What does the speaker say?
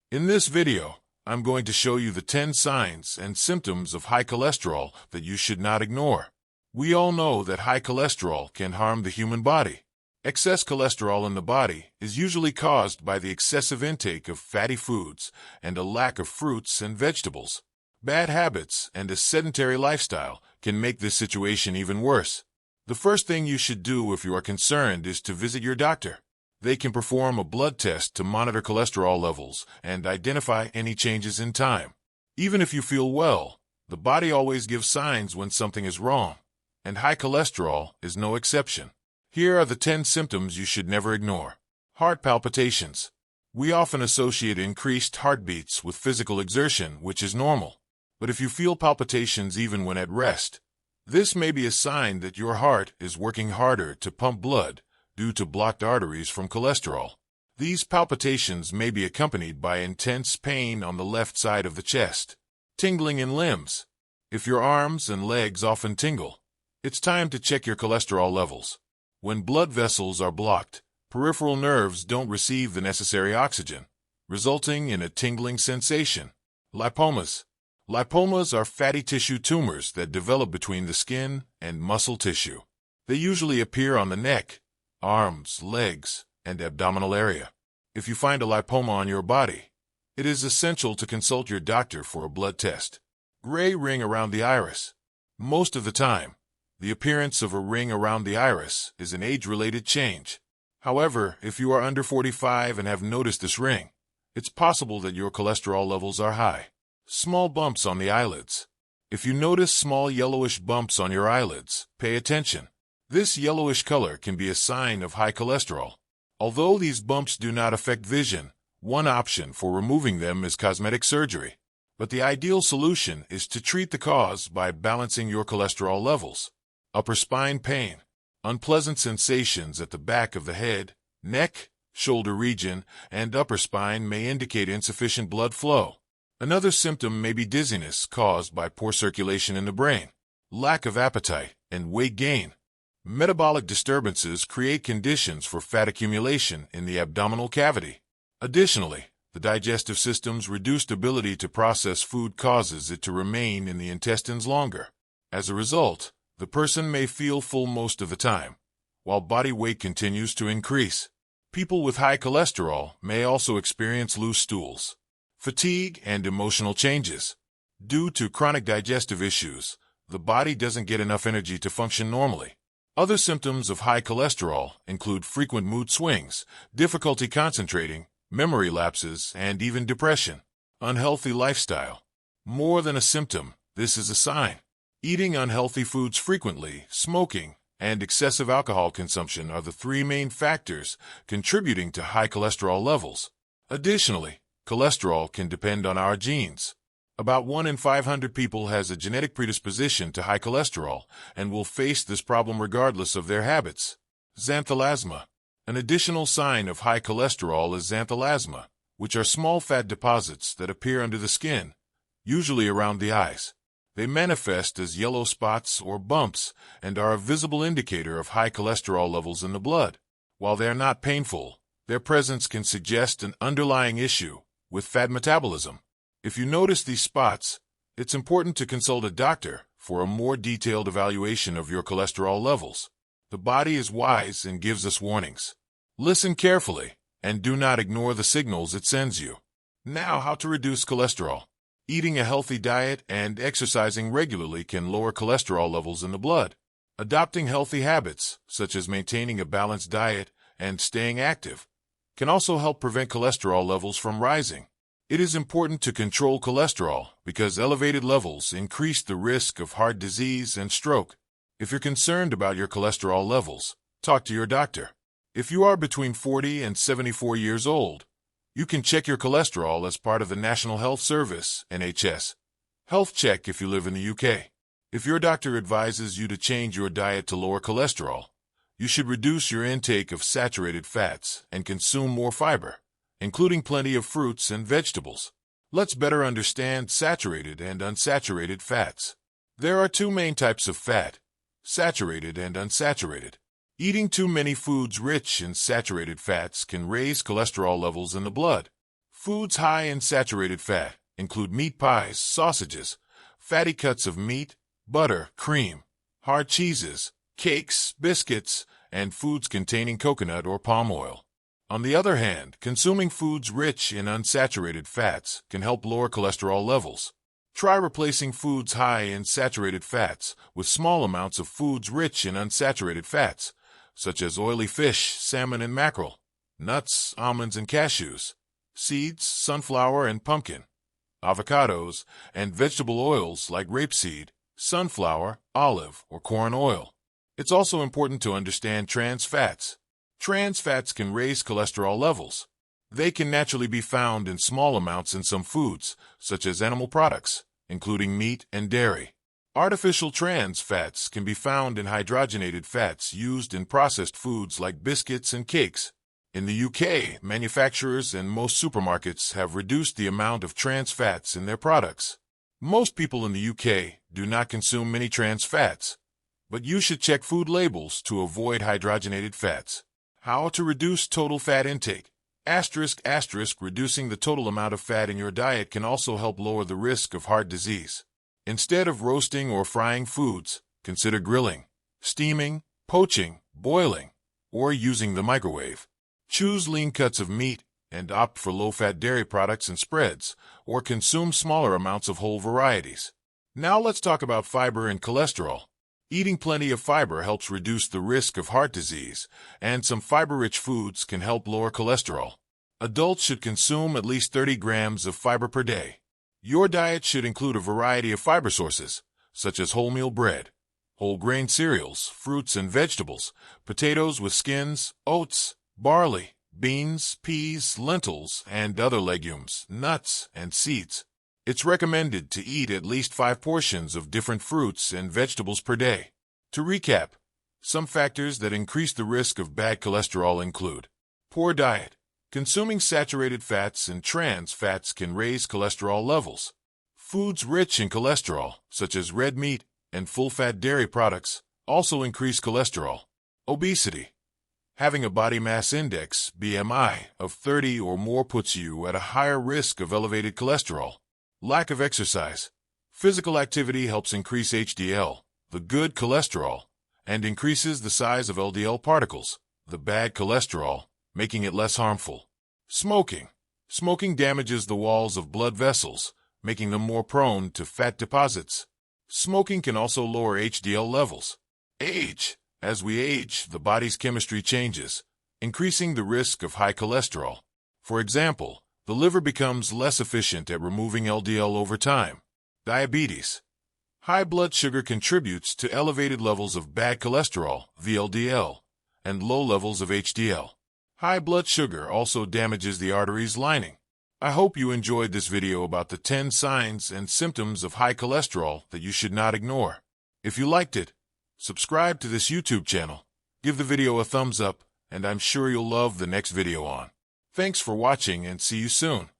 In this video, I'm going to show you the 10 signs and symptoms of high cholesterol that you should not ignore. We all know that high cholesterol can harm the human body. Excess cholesterol in the body is usually caused by the excessive intake of fatty foods and a lack of fruits and vegetables. Bad habits and a sedentary lifestyle can make this situation even worse. The first thing you should do if you are concerned is to visit your doctor. They can perform a blood test to monitor cholesterol levels and identify any changes in time. Even if you feel well, the body always gives signs when something is wrong, and high cholesterol is no exception. Here are the 10 symptoms you should never ignore. Heart palpitations. We often associate increased heartbeats with physical exertion, which is normal. But if you feel palpitations even when at rest, this may be a sign that your heart is working harder to pump blood due to blocked arteries from cholesterol. These palpitations may be accompanied by intense pain on the left side of the chest. Tingling in limbs. If your arms and legs often tingle, it's time to check your cholesterol levels. When blood vessels are blocked, peripheral nerves don't receive the necessary oxygen, resulting in a tingling sensation. Lipomas. Lipomas are fatty tissue tumors that develop between the skin and muscle tissue. They usually appear on the neck, arms, legs, and abdominal area. If you find a lipoma on your body, it is essential to consult your doctor for a blood test. Gray ring around the iris. Most of the time, the appearance of a ring around the iris is an age-related change. However, if you are under 45 and have noticed this ring, it's possible that your cholesterol levels are high. Small bumps on the eyelids. If you notice small yellowish bumps on your eyelids, pay attention. This yellowish color can be a sign of high cholesterol. Although these bumps do not affect vision, one option for removing them is cosmetic surgery. But the ideal solution is to treat the cause by balancing your cholesterol levels. Upper spine pain. Unpleasant sensations at the back of the head, neck, shoulder region, and upper spine may indicate insufficient blood flow. Another symptom may be dizziness caused by poor circulation in the brain, lack of appetite, and weight gain. Metabolic disturbances create conditions for fat accumulation in the abdominal cavity. Additionally, the digestive system's reduced ability to process food causes it to remain in the intestines longer. As a result, the person may feel full most of the time, while body weight continues to increase. People with high cholesterol may also experience loose stools, fatigue, and emotional changes. Due to chronic digestive issues, the body doesn't get enough energy to function normally. Other symptoms of high cholesterol include frequent mood swings, difficulty concentrating, memory lapses, and even depression. Unhealthy lifestyle. More than a symptom, this is a sign. Eating unhealthy foods frequently, smoking, and excessive alcohol consumption are the 3 main factors contributing to high cholesterol levels. Additionally, cholesterol can depend on our genes. About 1 in 500 people has a genetic predisposition to high cholesterol and will face this problem regardless of their habits. Xanthelasma. An additional sign of high cholesterol is xanthelasma, which are small fat deposits that appear under the skin, usually around the eyes. They manifest as yellow spots or bumps and are a visible indicator of high cholesterol levels in the blood. While they are not painful, their presence can suggest an underlying issue with fat metabolism. If you notice these spots, it's important to consult a doctor for a more detailed evaluation of your cholesterol levels. The body is wise and gives us warnings. Listen carefully and do not ignore the signals it sends you. Now, how to reduce cholesterol. Eating a healthy diet and exercising regularly can lower cholesterol levels in the blood. Adopting healthy habits, such as maintaining a balanced diet and staying active, can also help prevent cholesterol levels from rising. It is important to control cholesterol because elevated levels increase the risk of heart disease and stroke. If you're concerned about your cholesterol levels, talk to your doctor. If you are between 40 and 74 years old, you can check your cholesterol as part of the National Health Service, NHS, health check if you live in the UK. If your doctor advises you to change your diet to lower cholesterol, you should reduce your intake of saturated fats and consume more fiber, including plenty of fruits and vegetables. Let's better understand saturated and unsaturated fats. There are 2 main types of fat, saturated and unsaturated. Eating too many foods rich in saturated fats can raise cholesterol levels in the blood. Foods high in saturated fat include meat pies, sausages, fatty cuts of meat, butter, cream, hard cheeses, cakes, biscuits, and foods containing coconut or palm oil. On the other hand, consuming foods rich in unsaturated fats can help lower cholesterol levels. Try replacing foods high in saturated fats with small amounts of foods rich in unsaturated fats, such as oily fish, salmon and mackerel, nuts, almonds and cashews, seeds, sunflower and pumpkin, avocados, and vegetable oils like rapeseed, sunflower, olive, or corn oil. It's also important to understand trans fats. Trans fats can raise cholesterol levels. They can naturally be found in small amounts in some foods, such as animal products, including meat and dairy. Artificial trans fats can be found in hydrogenated fats used in processed foods like biscuits and cakes. In the UK, manufacturers and most supermarkets have reduced the amount of trans fats in their products. Most people in the UK do not consume many trans fats, but you should check food labels to avoid hydrogenated fats. How to reduce total fat intake. ***, reducing the total amount of fat in your diet can also help lower the risk of heart disease. Instead of roasting or frying foods, consider grilling, steaming, poaching, boiling, or using the microwave. Choose lean cuts of meat and opt for low-fat dairy products and spreads, or consume smaller amounts of whole varieties. Now let's talk about fiber and cholesterol. Eating plenty of fiber helps reduce the risk of heart disease, and some fiber-rich foods can help lower cholesterol. Adults should consume at least 30 grams of fiber per day. Your diet should include a variety of fiber sources, such as wholemeal bread, whole grain cereals, fruits and vegetables, potatoes with skins, oats, barley, beans, peas, lentils, and other legumes, nuts, and seeds. It's recommended to eat at least 5 portions of different fruits and vegetables per day. To recap, some factors that increase the risk of bad cholesterol include poor diet. Consuming saturated fats and trans fats can raise cholesterol levels. Foods rich in cholesterol, such as red meat and full-fat dairy products, also increase cholesterol. Obesity. Having a body mass index, BMI, of 30 or more puts you at a higher risk of elevated cholesterol. Lack of exercise. Physical activity helps increase HDL, the good cholesterol, and increases the size of LDL particles, the bad cholesterol, making it less harmful. Smoking. Smoking damages the walls of blood vessels, making them more prone to fat deposits. Smoking can also lower HDL levels. Age. As we age, the body's chemistry changes, increasing the risk of high cholesterol. For example, the liver becomes less efficient at removing LDL over time. Diabetes. High blood sugar contributes to elevated levels of bad cholesterol, VLDL, and low levels of HDL. High blood sugar also damages the arteries lining. I hope you enjoyed this video about the 10 signs and symptoms of high cholesterol that you should not ignore. If you liked it, subscribe to this YouTube channel, give the video a thumbs up, and I'm sure you'll love the next video on. Thanks for watching and see you soon.